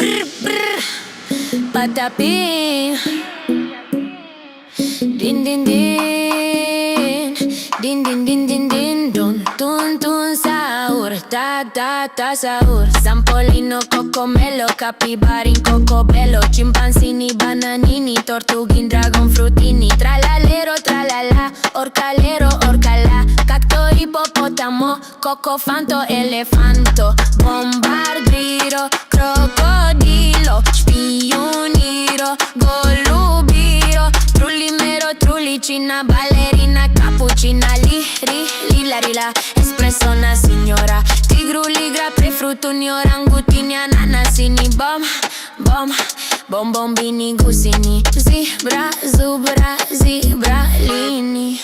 brr brr, patapim. Din din din, din din din din din, dun dun dun sahur, ta ta ta sahur. Sampolino, cocomelo, capibari in cocobello, cimpanzini, bananini, tortughi, dragon frutini, tralalero, tralala, orcalero, orcalà, cacto, ippopotamo, cocofanto, elefanto, bombardiro, crocodilo, spioniro, golubiro, trullimero, trullicina, ballerina, cappuccina, lila, rila, espresso, una signora, tigruli, grapre, fruttuni, orangutini, ananasini, bom, bombini, gusini, zebra, zubra, zebralini.